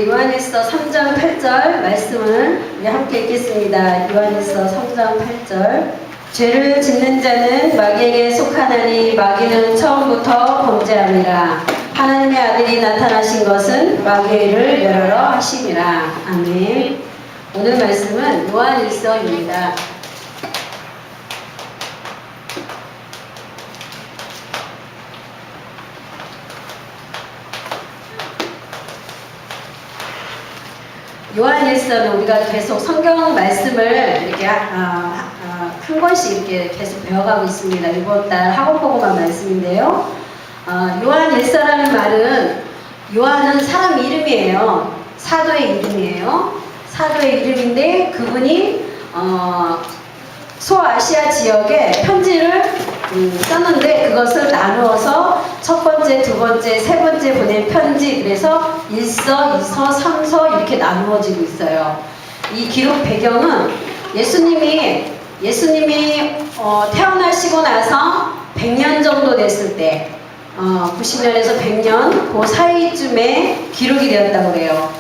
요한일서 3장 8절 말씀을 우리 함께 읽겠습니다. 요한일서 3장 8절. 죄를 짓는 자는 마귀에게 속하나니 마귀는 처음부터 범죄함이라. 하나님의 아들이 나타나신 것은 마귀의 일을 멸하러 하심이라. 아멘. 오늘 말씀은 요한일서입니다. 요한일서는 우리가 계속 성경 말씀을 이렇게 한 권씩 이렇게 계속 배워가고 있습니다. 이번 달 학원보고만 말씀인데요. 요한일서라는 말은, 요한은 사람 이름이에요. 사도의 이름이에요. 사도의 이름인데 그분이 소아시아 지역에 편지를 썼는데 그것을 나누어서 첫 번째, 두 번째, 세 번째 보낸 편지, 그래서 1서, 2서, 3서 이렇게 나누어지고 있어요. 이 기록 배경은 예수님이 태어나시고 나서 100년 정도 됐을 때 90년에서 100년 그 사이쯤에 기록이 되었다고 그래요.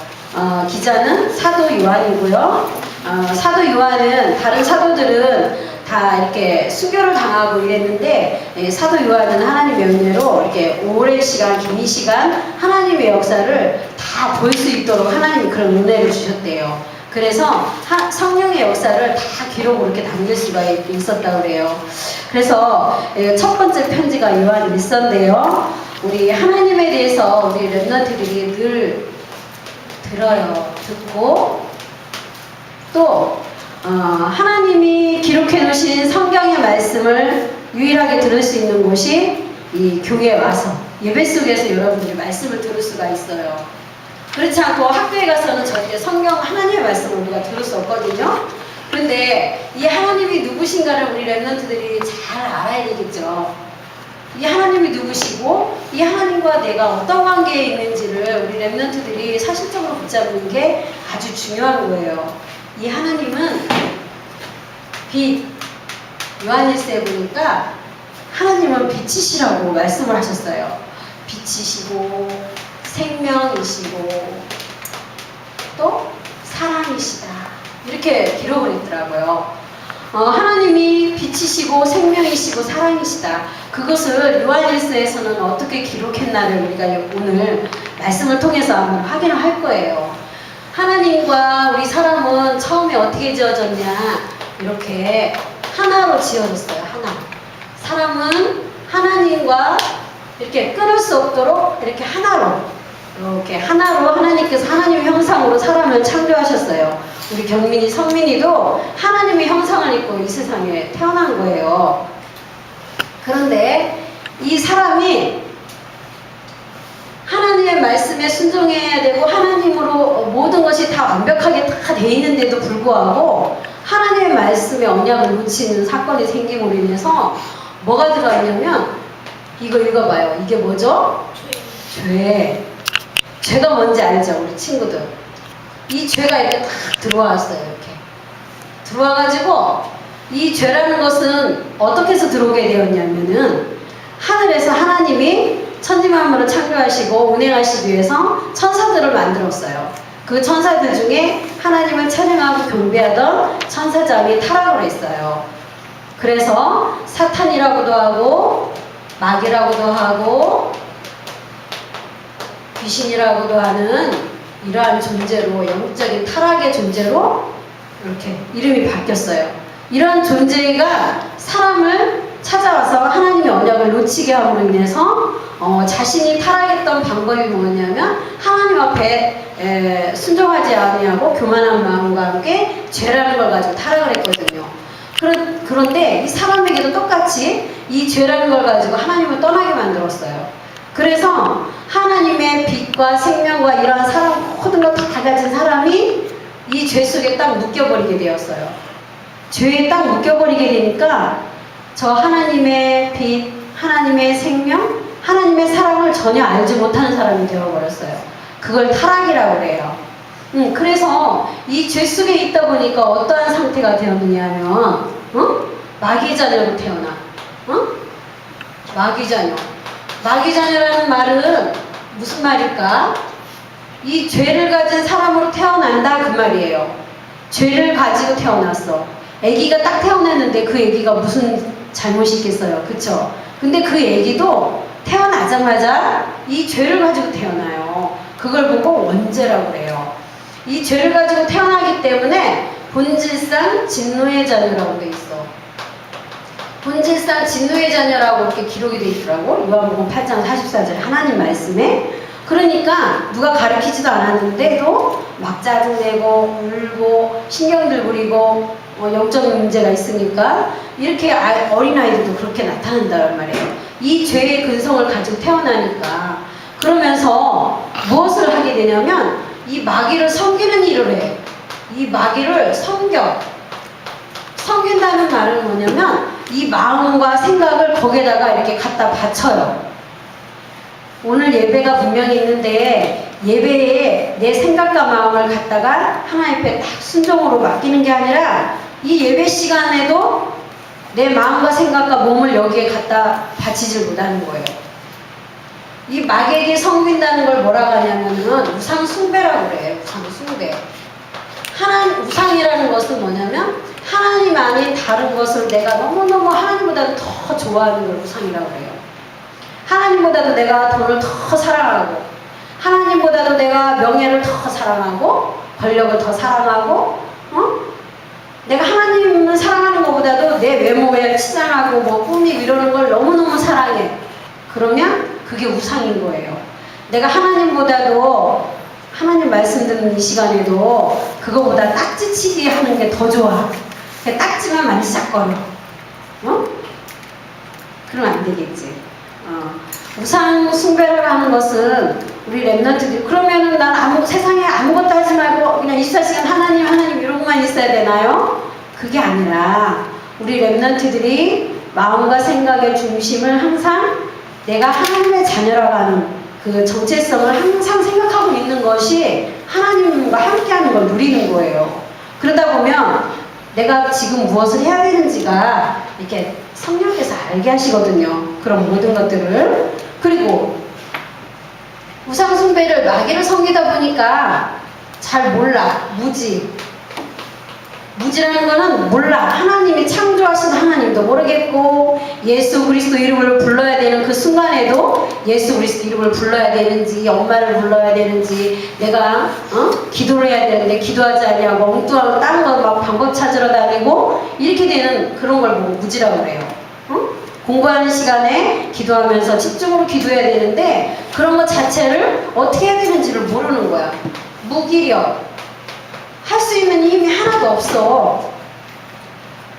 기자는 사도 요한이고요. 사도 요한은 다른 사도들은 다 이렇게 순교를 당하고 이랬는데 사도 요한은 하나님의 은혜로 이렇게 오랜 시간, 긴 시간 하나님의 역사를 다 볼 수 있도록 하나님이 그런 은혜를 주셨대요. 그래서 성령의 역사를 다 기록으로 이렇게 남길 수가 있었다고 그래요. 그래서 첫 번째 편지가 요한일서인데요. 우리 하나님에 대해서 우리 랩런트들이 늘 들어요. 듣고 또 하나님이 기록해 놓으신 성경의 말씀을 유일하게 들을 수 있는 곳이 이 교회에 와서 예배 속에서 여러분들이 말씀을 들을 수가 있어요. 그렇지 않고 학교에 가서는 절대 성경 하나님의 말씀을 우리가 들을 수 없거든요. 그런데 이 하나님이 누구신가를 우리 랩런트들이 잘 알아야 되겠죠. 이 하나님이 누구시고 이 하나님과 내가 어떤 관계에 있는지를 우리 랩런트들이 사실적으로 붙잡는 게 아주 중요한 거예요. 이 하나님은 빛, 요한일서에 보니까 하나님은 빛이시라고 말씀을 하셨어요. 빛이시고 생명이시고 또 사랑이시다, 이렇게 기록을 했더라고요. 하나님이 빛이시고 생명이시고 사랑이시다. 그것을 요한일서에서는 어떻게 기록했나를 우리가 오늘 말씀을 통해서 한번 확인을 할 거예요. 하나님과 우리 사람은 처음에 어떻게 지어졌냐, 이렇게 하나로 지어졌어요. 하나. 사람은 하나님과 이렇게 끊을 수 없도록 이렇게 하나로 하나님께서 하나님의 형상으로 사람을 창조하셨어요. 우리 경민이, 성민이도 하나님의 형상을 입고 이 세상에 태어난 거예요. 그런데 이 사람이 하나님의 말씀에 순종해야 되고 하나님으로 모든 것이 다 완벽하게 다 돼 있는데도 불구하고 하나님의 말씀에 언약을 놓치는 사건이 생김으로 인해서 뭐가 들어있냐면, 이거 읽어봐요. 이게 뭐죠? 죄. 죄가 뭔지 알죠? 우리 친구들. 이 죄가 이렇게 딱 들어왔어요. 이렇게 들어와가지고 이 죄라는 것은 어떻게 해서 들어오게 되었냐면은, 하늘에서 하나님이 천지만물을 창조하시고 운행하시기 위해서 천사들을 만들었어요. 그 천사들 중에 하나님을 찬양하고 경배하던 천사장이 타락을 했어요. 그래서 사탄이라고도 하고 마귀라고도 하고 귀신이라고도 하는 이러한 존재로, 영적인 타락의 존재로 이렇게 이름이 바뀌었어요. 이런 존재가 사람을 찾아와서 하나님의 언약을 놓치게 함으로 인해서 자신이 타락했던 방법이 뭐냐면 하나님 앞에 순종하지 아니하고 교만한 마음과 함께 죄라는 걸 가지고 타락을 했거든요. 그런데 이 사람에게도 똑같이 이 죄라는 걸 가지고 하나님을 떠나게 만들었어요. 그래서 하나님의 빛과 생명과 이러한 사람 모든 걸 다 가진 사람이 이 죄 속에 딱 묶여버리게 되었어요. 죄에 딱 묶여버리게 되니까 저 하나님의 빛, 하나님의 생명, 하나님의 사랑을 전혀 알지 못하는 사람이 되어버렸어요. 그걸 타락이라고 그래요. 그래서 이 죄 속에 있다 보니까 어떠한 상태가 되었느냐 하면 마귀 자녀로 태어나. 마귀 자녀. 마귀 자녀라는 말은 무슨 말일까? 이 죄를 가진 사람으로 태어난다 그 말이에요. 죄를 가지고 태어났어. 아기가 딱 태어났는데 그 아기가 무슨 잘못이 있겠어요. 그쵸? 근데 그 아기도 태어나자마자 이 죄를 가지고 태어나요. 그걸 보고 원죄라고 그래요. 이 죄를 가지고 태어나기 때문에 본질상 진노의 자녀라고 돼 있어. 본질상 진노의 자녀라고 이렇게 기록이 돼 있더라고. 요한복음 8장 44절에 하나님 말씀에. 그러니까 누가 가르치지도 않았는데도 막 짜증내고 울고 신경들 부리고 영적 문제가 있으니까 이렇게 어린아이들도 그렇게 나타난단 말이에요. 이 죄의 근성을 가지고 태어나니까. 그러면서 무엇을 하게 되냐면 이 마귀를 섬기는 일을 해. 이 마귀를 섬긴다는 말은 뭐냐면 이 마음과 생각을 거기에다가 이렇게 갖다 바쳐요. 오늘 예배가 분명히 있는데 예배에 내 생각과 마음을 갖다가 하나님 앞에 딱 순종으로 맡기는 게 아니라 이 예배 시간에도 내 마음과 생각과 몸을 여기에 갖다 바치질 못하는 거예요. 이 마귀에게 섬긴다는 걸 뭐라고 하냐면은 우상 숭배라고 그래요. 우상 숭배. 우상이라는 것은 뭐냐면 하나님 아닌 다른 것을 내가 너무너무 하나님보다도 더 좋아하는 걸 우상이라고 해요. 하나님보다도 내가 돈을 더 사랑하고 하나님보다도 내가 명예를 더 사랑하고 권력을 더 사랑하고 내가 하나님을 사랑하는 것보다도 내 외모에 치장하고 뭐 꾸미고 이러는 걸 너무너무 사랑해. 그러면 그게 우상인 거예요. 내가 하나님보다도 하나님 말씀 듣는 이 시간에도 그거보다 딱지치기 하는 게 더 좋아. 딱지만 만지작거려. 그러면 안 되겠지. 우상 숭배를 하는 것은 우리 랩런트들이 그러면은 난 세상에 아무것도 하지 말고 그냥 24시간 하나님 이러고만 있어야 되나요? 그게 아니라 우리 랩런트들이 마음과 생각의 중심을 항상 내가 하나님의 자녀라고 하는 그 정체성을 항상 생각하고 있는 것이 하나님과 함께하는 걸 누리는 거예요. 그러다 보면 내가 지금 무엇을 해야 되는지가 이렇게 성령께서 알게 하시거든요. 그런 모든 것들을. 그리고 우상 숭배를 마귀를 섬기다 보니까 잘 몰라. 무지라는 거는 몰라. 하나님이 창조하신 하나님도 모르겠고 예수 그리스도 이름을 불러야 되는 그 순간에도 예수 그리스도 이름을 불러야 되는지 엄마를 불러야 되는지 내가 기도를 해야 되는데 기도하지 않냐고 엉뚱한 다른 거 막 방법 찾으러 다니고 이렇게 되는 그런 걸 보고 무지라고 그래요. 공부하는 시간에 기도하면서 집중으로 기도해야 되는데 그런 것 자체를 어떻게 해야 되는지를 모르는 거야. 무기력. 할 수 있는 힘이 하나도 없어.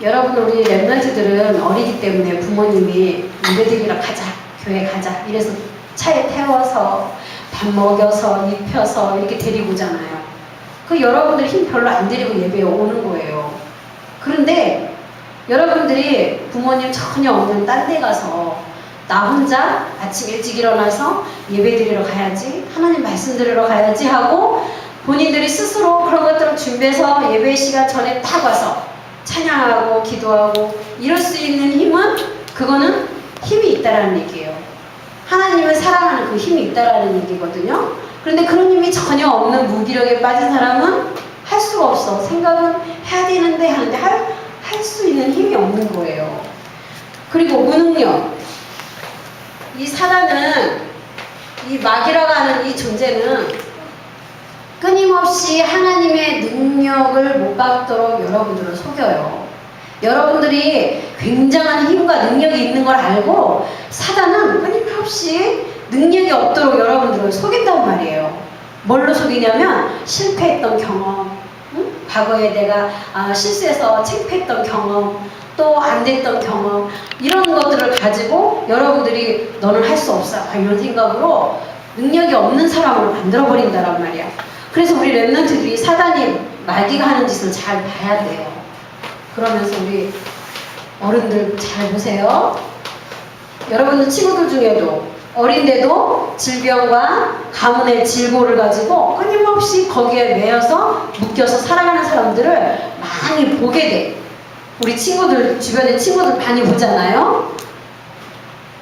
여러분 우리 랩런트들은 어리기 때문에 부모님이 우리들이랑 가자 교회 가자 이래서 차에 태워서 밥 먹여서 입혀서 이렇게 데리고 오잖아요. 그 여러분들 힘 별로 안 들이고 예배에 오는 거예요. 그런데 여러분들이 부모님 전혀 없는 딴 데 가서 나 혼자 아침 일찍 일어나서 예배 드리러 가야지 하나님 말씀 드리러 가야지 하고 본인들이 스스로 그런 것들을 준비해서 예배 시간 전에 딱 와서 찬양하고 기도하고 이럴 수 있는 힘은 그거는 힘이 있다라는 얘기예요. 하나님을 사랑하는 그 힘이 있다라는 얘기거든요. 그런데 그런 힘이 전혀 없는 무기력에 빠진 사람은 할 수가 없어. 생각은 해야 되는데 하는데 할 수 있는 힘이 없는 거예요. 그리고 무능력. 이 사단은 이 마귀라고 하는 이 존재는 끊임없이 하나님의 능력을 못 받도록 여러분들을 속여요. 여러분들이 굉장한 힘과 능력이 있는 걸 알고 사단은 끊임없이 능력이 없도록 여러분들을 속인단 말이에요. 뭘로 속이냐면 실패했던 경험, 과거에 내가 실수해서 창피했던 경험, 또 안 됐던 경험 이런 것들을 가지고 여러분들이 너는 할 수 없어 이런 생각으로 능력이 없는 사람으로 만들어버린다란 말이야. 그래서 우리 랩런트들이 사단이 마귀가 하는 짓을 잘 봐야 돼요. 그러면서 우리 어른들 잘 보세요. 여러분들 친구들 중에도 어린데도 질병과 가문의 질고를 가지고 끊임없이 거기에 매여서 묶여서 살아가는 사람들을 많이 보게 돼. 우리 친구들 주변에 친구들 많이 보잖아요.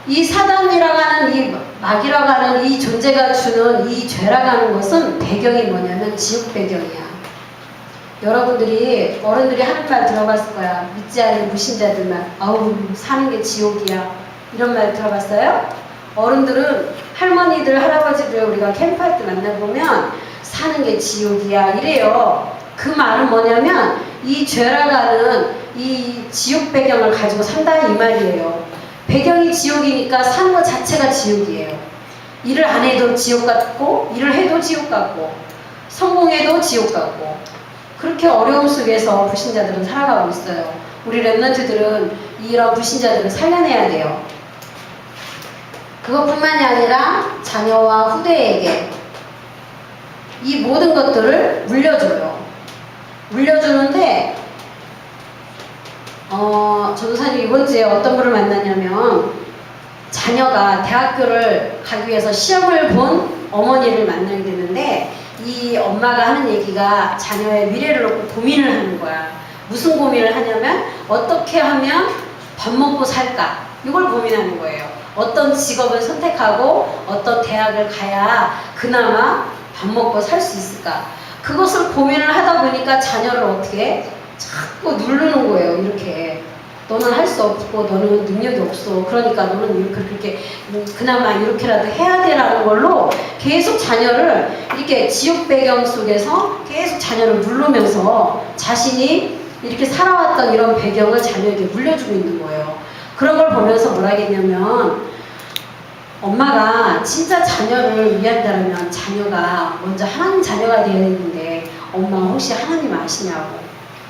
이 사단이라고 하는 이 마귀라고 하는 이 존재가 주는 이 죄라고 하는 것은 배경이 뭐냐면 지옥 배경이야. 여러분들이 어른들이 하는 말 들어봤을 거야. 믿지 않는 무신자들만 아우 사는 게 지옥이야 이런 말 들어봤어요? 어른들은 할머니들 할아버지들 우리가 캠프할 때 만나보면 사는 게 지옥이야 이래요. 그 말은 뭐냐면 이 죄라고 하는 이 지옥 배경을 가지고 산다 이 말이에요. 배경이 지옥이니까 사는 것 자체가 지옥이에요. 일을 안 해도 지옥 같고 일을 해도 지옥 같고 성공해도 지옥 같고 그렇게 어려움 속에서 불신자들은 살아가고 있어요. 우리 랩런트들은 이런 불신자들을 살려내야 돼요. 그것뿐만이 아니라 자녀와 후대에게 이 모든 것들을 물려줘요. 물려주는데 전도사님 이번 주에 어떤 분을 만났냐면 자녀가 대학교를 가기 위해서 시험을 본 어머니를 만나게 되는데 이 엄마가 하는 얘기가 자녀의 미래를 놓고 고민을 하는 거야. 무슨 고민을 하냐면 어떻게 하면 밥 먹고 살까? 이걸 고민하는 거예요. 어떤 직업을 선택하고 어떤 대학을 가야 그나마 밥 먹고 살 수 있을까? 그것을 고민을 하다 보니까 자녀를 어떻게 자꾸 누르는 거예요. 이렇게 너는 할 수 없고 너는 능력이 없어. 그러니까 너는 이렇게 그렇게 그나마 이렇게라도 해야 되라는 걸로 계속 자녀를 이렇게 지옥 배경 속에서 계속 자녀를 누르면서 자신이 이렇게 살아왔던 이런 배경을 자녀에게 물려주고 있는 거예요. 그런 걸 보면서 뭐라 하겠냐면 엄마가 진짜 자녀를 위한다면 자녀가 먼저 하나님 자녀가 되어야 되는데 엄마 혹시 하나님 아시냐고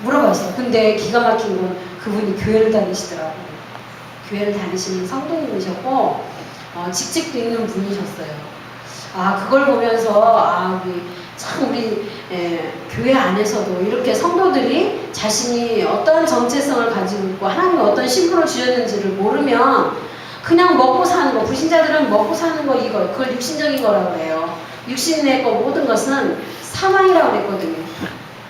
물어봤어요. 근데 기가 막힌 건 그분이 교회를 다니시더라고요. 교회를 다니시는 성도님이셨고 직책도 있는 분이셨어요. 그걸 보면서 우리 교회 안에서도 이렇게 성도들이 자신이 어떤 정체성을 가지고 있고 하나님이 어떤 신분을 주셨는지를 모르면 그냥 먹고 사는 거, 불신자들은 먹고 사는 거 그걸 육신적인 거라고 해요. 육신의 거 모든 것은 사망이라고 그랬거든요.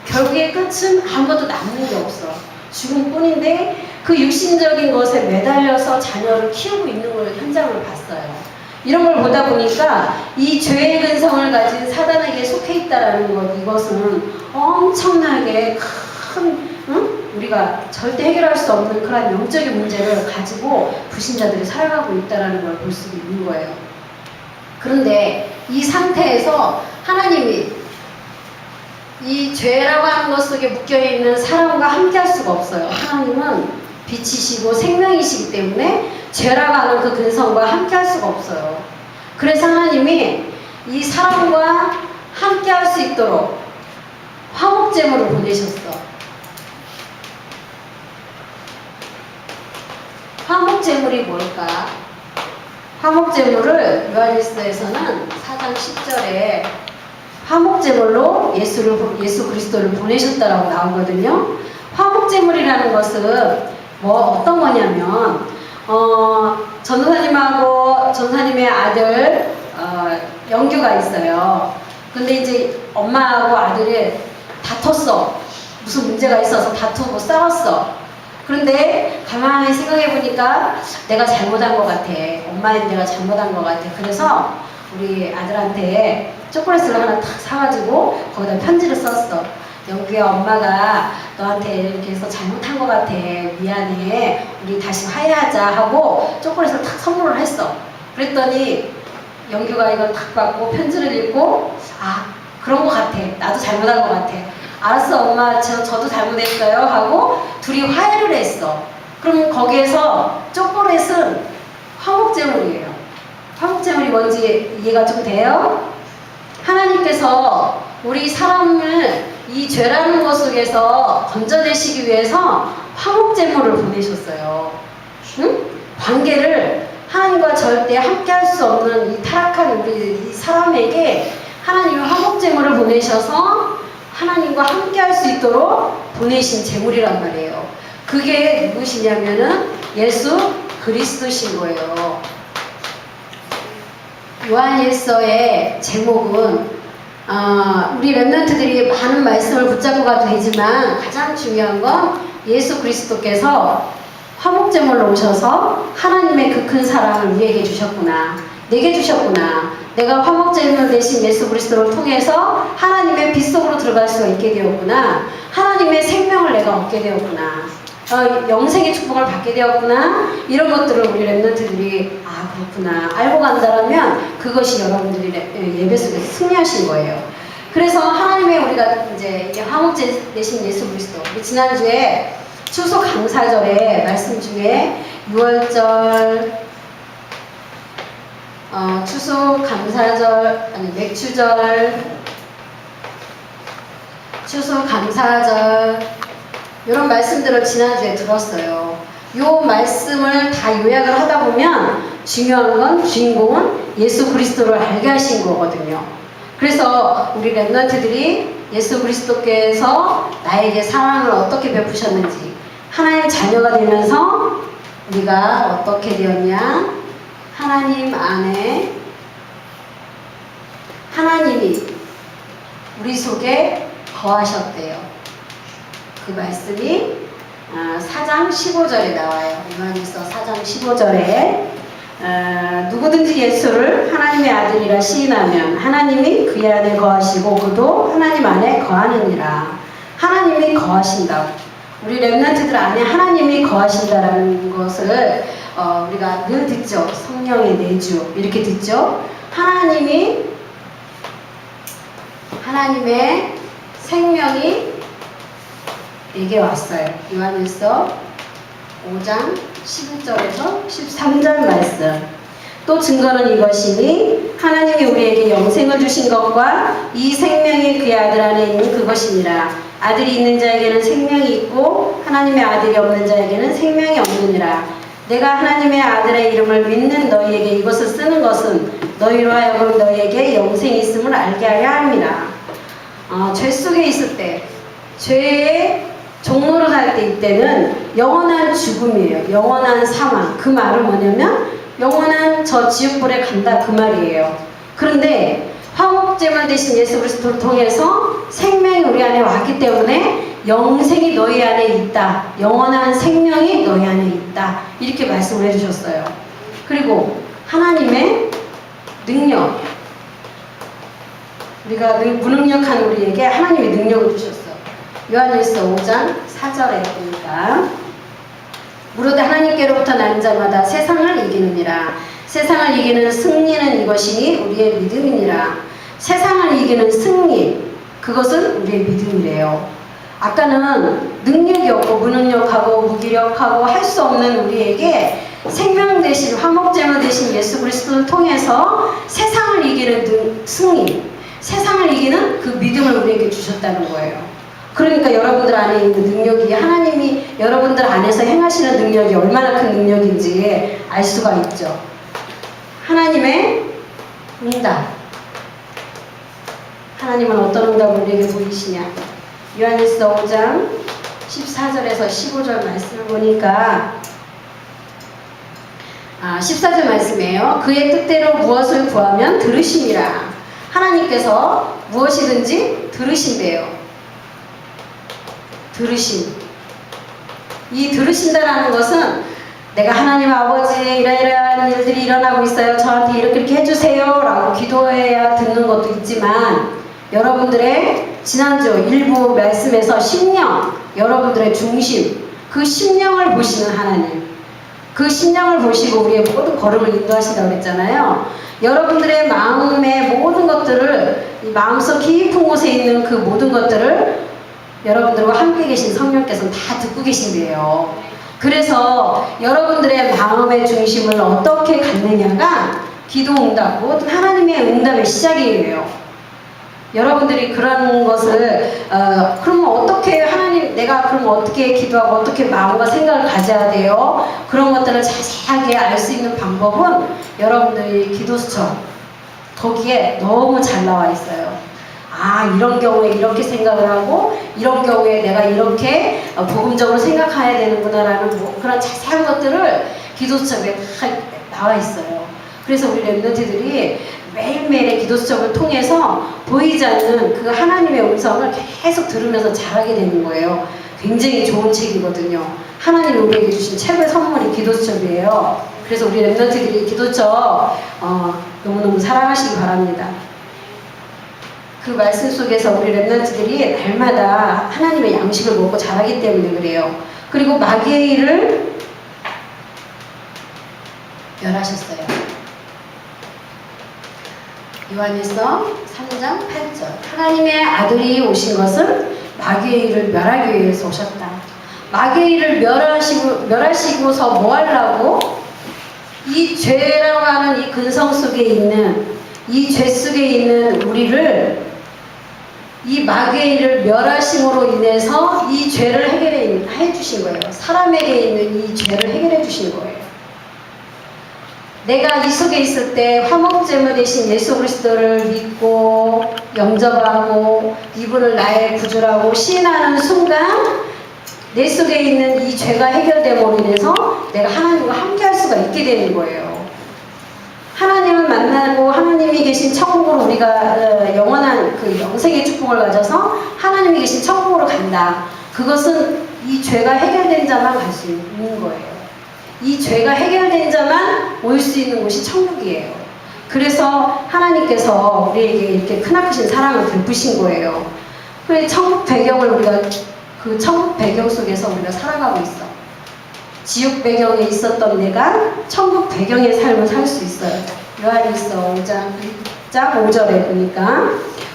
결국의 끝은 아무것도 남는 게 없어. 죽음뿐인데 그 육신적인 것에 매달려서 자녀를 키우고 있는 걸 현장을 봤어요. 이런 걸 보다 보니까 이 죄의 근성을 가진 사단에게 속해 있다라는 것, 이것은 엄청나게 큰 우리가 절대 해결할 수 없는 그런 영적인 문제를 가지고 불신자들이 살아가고 있다는 걸 볼 수 있는 거예요. 그런데 이 상태에서 하나님이 이 죄라고 하는 것 속에 묶여있는 사람과 함께 할 수가 없어요. 하나님은 빛이시고 생명이시기 때문에 죄라고 하는 그 근성과 함께 할 수가 없어요. 그래서 하나님이 이 사람과 함께 할 수 있도록 화목제물을 보내셨어. 화목제물이 뭘까? 화목제물을 요한일서에서는 4장 10절에 화목제물로 예수 그리스도를 보내셨다라고 나오거든요. 화목제물이라는 것은 어떤 거냐면 전도사님하고 전도사님의 아들 영규가 있어요. 근데 이제 엄마하고 아들이 다퉜어. 무슨 문제가 있어서 다투고 싸웠어. 그런데 가만히 생각해보니까 내가 잘못한 것 같아. 엄마는 내가 잘못한 것 같아. 그래서 우리 아들한테 초콜릿을 하나 탁 사가지고 거기다 편지를 썼어. 영규야, 엄마가 너한테 이렇게 해서 잘못한 것 같아. 미안해. 우리 다시 화해하자 하고 초콜릿을 탁 선물을 했어. 그랬더니 영규가 이걸 탁 받고 편지를 읽고 그런 것 같아. 나도 잘못한 것 같아. 알았어 엄마 저도 잘못했어요 하고 둘이 화해를 했어. 그럼 거기에서 초콜릿은 화목제물이에요. 화목제물이 뭔지 이해가 좀 돼요? 하나님께서 우리 사람을 이 죄라는 것 속에서 건져내시기 위해서 화목제물을 보내셨어요. 관계를 하나님과 절대 함께 할 수 없는 이 타락한 우리 이 사람에게 하나님이 화목제물을 보내셔서 하나님과 함께 할 수 있도록 보내신 제물이란 말이에요. 그게 누구시냐면은 예수 그리스도신 거예요. 요한일서의 제목은 우리 랩런트들이 많은 말씀을 붙잡고 가도 되지만 가장 중요한 건 예수 그리스도께서 화목제물로 오셔서 하나님의 그 큰 사랑을 우리에게 주셨구나. 내게 주셨구나. 내가 화목제물 대신 예수 그리스도를 통해서 하나님의 빛 속으로 들어갈 수가 있게 되었구나. 하나님의 생명을 내가 얻게 되었구나. 영생의 축복을 받게 되었구나. 이런 것들을 우리 랩런트들이 그렇구나 알고 간다라면 그것이 여러분들이 예배 속에서 승리하신 거예요. 그래서 하나님의 우리가 이제 화목제 대신 예수 그리스도, 우리 지난주에 추수감사절의 말씀 중에 6월절 추수감사절 맥주절, 추수감사절 이런 말씀들을 지난주에 들었어요. 이 말씀을 다 요약을 하다 보면 중요한 건 주인공은 예수 그리스도를 알게 하신 거거든요. 그래서 우리 랩런트들이 예수 그리스도께서 나에게 사랑을 어떻게 베푸셨는지, 하나님 자녀가 되면서 우리가 어떻게 되었냐, 하나님 안에 하나님이 우리 속에 거하셨대요. 그 말씀이 4장 15절에 나와요. 요한일서 4장 15절에 누구든지 예수를 하나님의 아들이라 시인하면 하나님이 그의 안에 거하시고 그도 하나님 안에 거하느니라. 하나님이 거하신다고. 우리 랩런트들 안에 하나님이 거하신다라는 것을 우리가 늘 듣죠. 성령의 내주 이렇게 듣죠. 하나님의 생명이 내게 왔어요. 요한일서 5장 11절에서 13절 말씀. 또 증거는 이것이니 하나님이 우리에게 영생을 주신 것과 이 생명이 그의 아들 안에 있는 그것이니라. 아들이 있는 자에게는 생명이 있고 하나님의 아들이 없는 자에게는 생명이 없느니라. 내가 하나님의 아들의 이름을 믿는 너희에게 이것을 쓰는 것은 너희로 하여금 너희에게 영생이 있음을 알게 하려 함이라. 죄 속에 있을 때, 죄의 종로를 할 때 이때는 영원한 죽음이에요. 영원한 사망. 그 말은 뭐냐면 영원한 저 지옥불에 간다 그 말이에요. 그런데 화목제물 대신 예수 그리스도를 통해서 생명이 우리 안에 왔기 때문에 영생이 너희 안에 있다. 영원한 생명이 너희 안에 있다. 이렇게 말씀을 해주셨어요. 그리고 하나님의 능력. 우리가 늘 무능력한 우리에게 하나님의 능력을 주셨어요. 요한일서 5장 4절에 보니까 무릇 하나님께로부터 난 자마다 세상을 이기느니라. 세상을 이기는 승리는 이것이니 우리의 믿음이니라. 세상을 이기는 승리, 그것은 우리의 믿음이래요. 아까는 능력이 없고 무능력하고 무기력하고 할 수 없는 우리에게 생명 대신 화목제물 대신 예수 그리스도를 통해서 세상을 이기는 승리, 세상을 이기는 그 믿음을 우리에게 주셨다는 거예요. 그러니까 여러분들 안에 있는 능력이 하나님이 여러분들 안에서 행하시는 능력이 얼마나 큰 능력인지 알 수가 있죠. 하나님의 응답. 하나님은 어떤 응답을 우리에게 보이시냐. 요한일서 5장 14절에서 15절 말씀을 보니까 14절 말씀이에요. 그의 뜻대로 무엇을 구하면 들으심이라. 하나님께서 무엇이든지 들으신대요. 들으심. 이 들으신다라는 것은 내가 하나님 아버지 이러이러한 일들이 일어나고 있어요. 저한테 이렇게 해주세요 라고 기도해야 듣는 것도 있지만 여러분들의 지난주 일부 말씀에서 심령, 여러분들의 중심, 그 심령을 보시는 하나님, 그 심령을 보시고 우리의 모든 걸음을 인도하신다고 그랬잖아요. 여러분들의 마음의 모든 것들을, 이 마음속 깊은 곳에 있는 그 모든 것들을 여러분들과 함께 계신 성령께서는 다 듣고 계신대요. 그래서 여러분들의 마음의 중심을 어떻게 갖느냐가 기도 응답, 모든 하나님의 응답의 시작이에요. 여러분들이 그런 것을 그러면 어떻게 하나님, 내가 그럼 어떻게 기도하고 어떻게 마음과 생각을 가져야 돼요? 그런 것들을 자세하게 알 수 있는 방법은 여러분들이 기도수첩 거기에 너무 잘 나와 있어요. 이런 경우에 이렇게 생각을 하고 이런 경우에 내가 이렇게 복음적으로 생각해야 되는구나라는 그런 자세한 것들을 기도수첩에 다 나와 있어요. 그래서 우리 랩런트들이 매일매일의 기도수첩을 통해서 보이지 않는 그 하나님의 음성을 계속 들으면서 자라게 되는 거예요. 굉장히 좋은 책이거든요. 하나님이 우리에게 주신 최고의 선물이 기도수첩이에요. 그래서 우리 랩런트들이 기도처 너무너무 사랑하시기 바랍니다. 그 말씀 속에서 우리 랩런트들이 날마다 하나님의 양식을 먹고 자라기 때문에 그래요. 그리고 마귀의 일을 멸하셨어요. 요한일서 3장 8절. 하나님의 아들이 오신 것은 마귀의 일을 멸하기 위해서 오셨다. 마귀의 일을 멸하시고서 뭐 하려고? 이 죄라고 하는 이 근성 속에 있는, 이 죄 속에 있는 우리를 이 마귀의 일을 멸하심으로 인해서 이 죄를 해결해 주신 거예요. 사람에게 있는 이 죄를 해결해 주신 거예요. 내가 이 속에 있을 때 화목제물 대신 예수 그리스도를 믿고 영접하고 이분을 나의 구주라고 시인하는 순간 내 속에 있는 이 죄가 해결됨으로 인해서 내가 하나님과 함께 할 수가 있게 되는 거예요. 하나님을 만나고 하나님이 계신 천국으로 우리가 영원한 그 영생의 축복을 가져서 하나님이 계신 천국으로 간다. 그것은 이 죄가 해결된 자만 갈 수 있는 거예요. 이 죄가 해결된 자만 올 수 있는 곳이 천국이에요. 그래서 하나님께서 우리에게 이렇게 크나크신 사랑을 베푸신 거예요. 그래 천국 배경을 우리가 그 천국 배경 속에서 우리가 살아가고 있어. 지옥 배경에 있었던 내가 천국 배경의 삶을 살 수 있어요. 요한일서 5장 5절에 보니까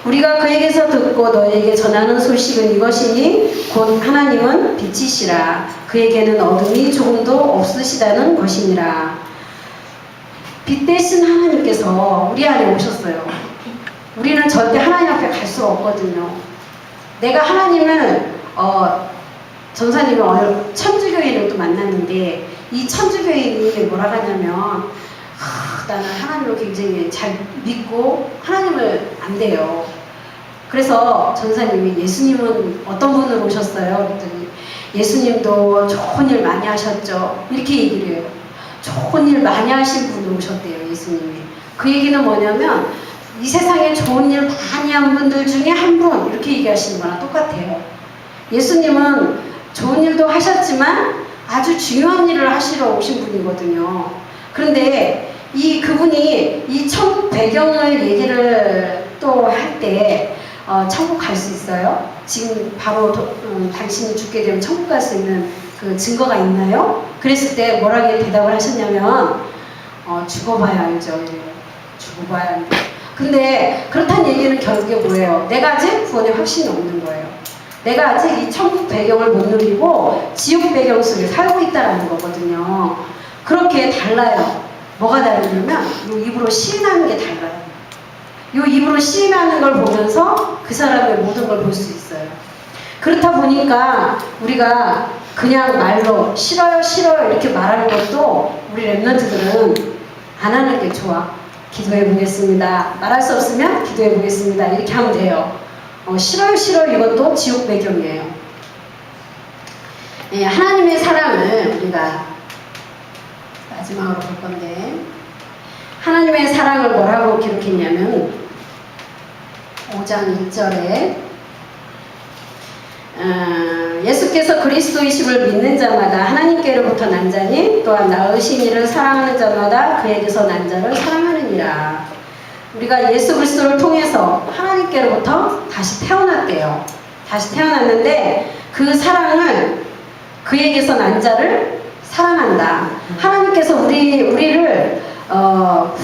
우리가 그에게서 듣고 너에게 전하는 소식은 이것이니 곧 하나님은 빛이시라 그에게는 어둠이 조금도 없으시다는 것이니라. 빛 대신 하나님께서 우리 안에 오셨어요. 우리는 절대 하나님 앞에 갈 수가 없거든요. 내가 하나님을 전사님이 오늘 천주교인을 또 만났는데 이 천주교인이 뭐라 하냐면 나는 하나님을 굉장히 잘 믿고 하나님을 안 돼요. 그래서 전사님이 예수님은 어떤 분으로 오셨어요? 그랬더니 예수님도 좋은 일 많이 하셨죠. 이렇게 얘기를 해요. 좋은 일 많이 하신 분으로 오셨대요. 예수님이. 그 얘기는 뭐냐면 이 세상에 좋은 일 많이 한 분들 중에 한 분 이렇게 얘기하시는 거랑 똑같아요. 예수님은 좋은 일도 하셨지만 아주 중요한 일을 하시러 오신 분이거든요. 그런데 그분이 이 천국 배경을 얘기를 또 할 때 천국 갈 수 있어요? 지금 바로 당신이 죽게 되면 천국 갈 수 있는 그 증거가 있나요? 그랬을 때 뭐라고 대답을 하셨냐면 죽어봐야 알죠. 죽어봐야 합니다. 근데 그렇다는 얘기는 결국에 뭐예요? 내가 아직 구원의 확신이 없는 거예요. 내가 아직 이 천국 배경을 못 누리고 지옥 배경 속에 살고 있다는 거거든요. 그렇게 달라요. 뭐가 다르냐면 이 입으로 시인하는 게 달라요. 이 입으로 시인하는 걸 보면서 그 사람의 모든 걸 볼 수 있어요. 그렇다 보니까 우리가 그냥 말로 싫어요 싫어요 이렇게 말하는 것도 우리 랩런트들은 안 하는 게 좋아. 기도해 보겠습니다. 말할 수 없으면 기도해 보겠습니다. 이렇게 하면 돼요. 싫어요 싫어요 이것도 지옥 배경이에요. 예, 하나님의 사랑을 우리가 마지막으로 볼 건데 하나님의 사랑을 뭐라고 기록했냐면 5장 1절에 예수께서 그리스도이심을 믿는 자마다 하나님께로부터 난 자니 또한 낳으신 이를 사랑하는 자마다 그에게서 난 자를 사랑하느니라. 우리가 예수 그리스도를 통해서 하나님께로부터 다시 태어났대요. 다시 태어났는데 그 사랑을 그에게서 난 자를 사랑한다. 하나님께서 우리를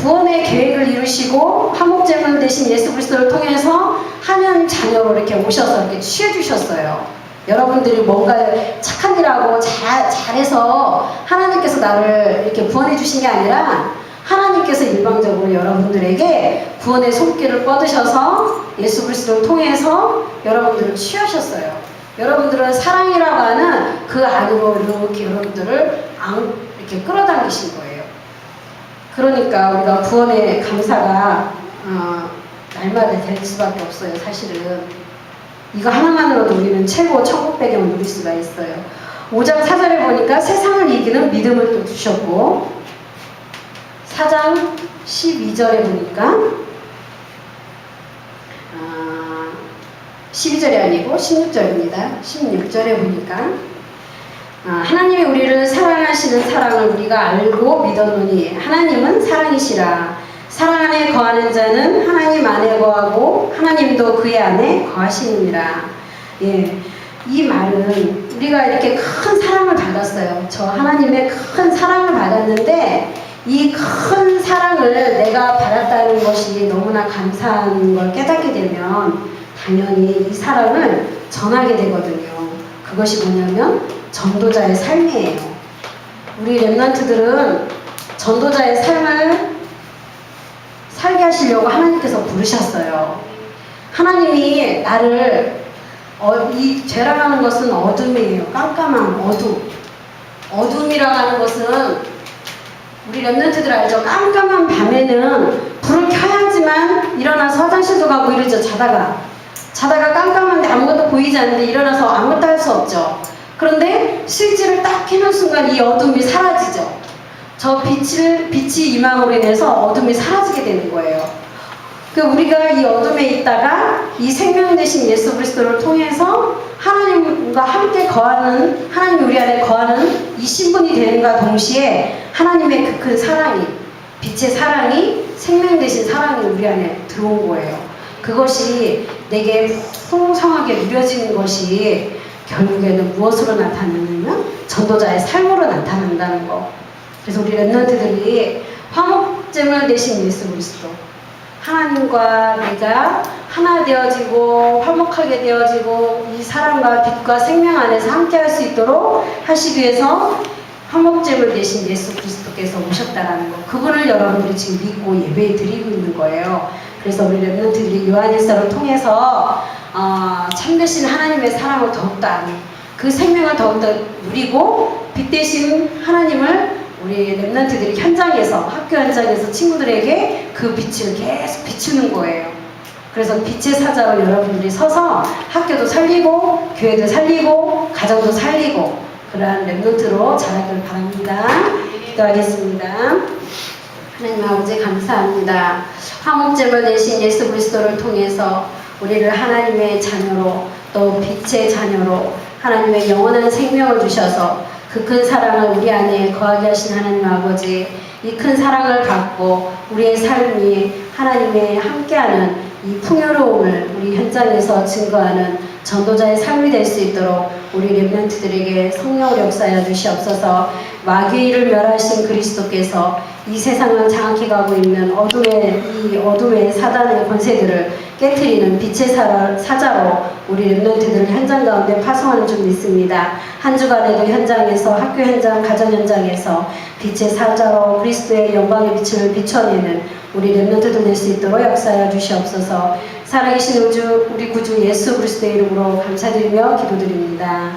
구원의 계획을 이루시고 화목제물 대신 예수 그리스도를 통해서 하나님 자녀로 이렇게 오셔서 이렇게 취해주셨어요. 여러분들이 뭔가 착한 일하고 잘해서 하나님께서 나를 이렇게 구원해 주신 게 아니라 하나님께서 일방적으로 여러분들에게 구원의 손길을 뻗으셔서 예수 그리스도를 통해서 여러분들을 취하셨어요. 여러분들은 사랑이라고 하는 그 안으로 이렇게 여러분들을 이렇게 끌어당기신 거예요. 그러니까 우리가 구원의 감사가 날마다 될 수밖에 없어요. 사실은 이거 하나만으로도 우리는 최고 천국 배경을 누릴 수가 있어요. 5장 4절에 보니까 세상을 이기는 믿음을 또 주셨고 4장 12절에 보니까 12절이 아니고 16절입니다. 16절에 보니까 하나님이 우리를 사랑하시는 사랑을 우리가 알고 믿었노니 하나님은 사랑이시라. 사랑 안에 거하는 자는 하나님 안에 거하고 하나님도 그의 안에 거하시느니라. 예, 이 말은 우리가 이렇게 큰 사랑을 받았어요. 저 하나님의 큰 사랑을 받았는데 이 큰 사랑을 내가 받았다는 것이 너무나 감사한 걸 깨닫게 되면 당연히 이 사랑을 전하게 되거든요. 그것이 뭐냐면 전도자의 삶이에요. 우리 렘넌트들은 전도자의 삶을 살게 하시려고 하나님께서 부르셨어요. 하나님이 나를 이 죄라고 하는 것은 어둠이에요. 깜깜한 어둠. 어둠이라고 하는 것은 우리 렘넌트들 알죠? 깜깜한 밤에는 불을 켜야지만 일어나서 화장실도 가고 이러죠. 자다가 깜깜한데 아무것도 보이지 않는데 일어나서 아무것도 할 수 없죠. 그런데 스위치를 딱 켜는 순간 이 어둠이 사라지죠. 저 빛이 임함으로 인해서 어둠이 사라지게 되는 거예요. 우리가 이 어둠에 있다가 이 생명 되신 예수 그리스도를 통해서 하나님과 함께 거하는, 하나님이 우리 안에 거하는 이 신분이 되는가 동시에 하나님의 그 큰 사랑이, 빛의 사랑이, 생명 되신 사랑이 우리 안에 들어온 거예요. 그것이 내게 풍성하게 누려지는 것이 결국에는 무엇으로 나타나냐면 전도자의 삶으로 나타난다는 거. 그래서 우리 렘넌트들이 화목제물 되신 예수 그리스도, 하나님과 내가 하나 되어지고 화목하게 되어지고 이 사랑과 빛과 생명 안에서 함께 할 수 있도록 하시기 위해서 화목제물 되신 예수 그리스도께서 오셨다라는 거, 그분을 여러분들이 지금 믿고 예배 드리고 있는 거예요. 그래서 우리 렘넌트들이 요한일서를 통해서 참되신 하나님의 사랑을 더욱더 아는, 그 생명을 더욱더 누리고 빛 되신 하나님을 우리 렘넌트들이 현장에서, 학교 현장에서 친구들에게 그 빛을 계속 비추는 거예요. 그래서 빛의 사자로 여러분들이 서서 학교도 살리고 교회도 살리고 가정도 살리고 그러한 렘넌트로 자라길 바랍니다. 기도하겠습니다. 하나님 아버지 감사합니다. 화목제물 되신 예수 그리스도를 통해서 우리를 하나님의 자녀로, 또 빛의 자녀로 하나님의 영원한 생명을 주셔서 그 큰 사랑을 우리 안에 거하게 하신 하나님 아버지, 이 큰 사랑을 갖고 우리의 삶이 하나님의 함께하는 이 풍요로움을 우리 현장에서 증거하는 전도자의 삶이 될 수 있도록 우리 렘넌트들에게 성령을 역사하여 주시옵소서. 마귀의 일을 멸하신 그리스도께서 이 세상을 장악해 가고 있는 어둠의 사단의 권세들을 깨트리는 빛의 사자로 우리 렘넌트들을 현장 가운데 파송하는 줄 믿습니다. 한 주간에도 현장에서, 학교 현장, 가정 현장에서 빛의 사자로 그리스도의 영광의 빛을 비춰내는 우리 렘넌트들 될 수 있도록 역사하여 주시옵소서. 살아계신 우리 구주 예수 그리스도의 이름으로 감사드리며 기도드립니다.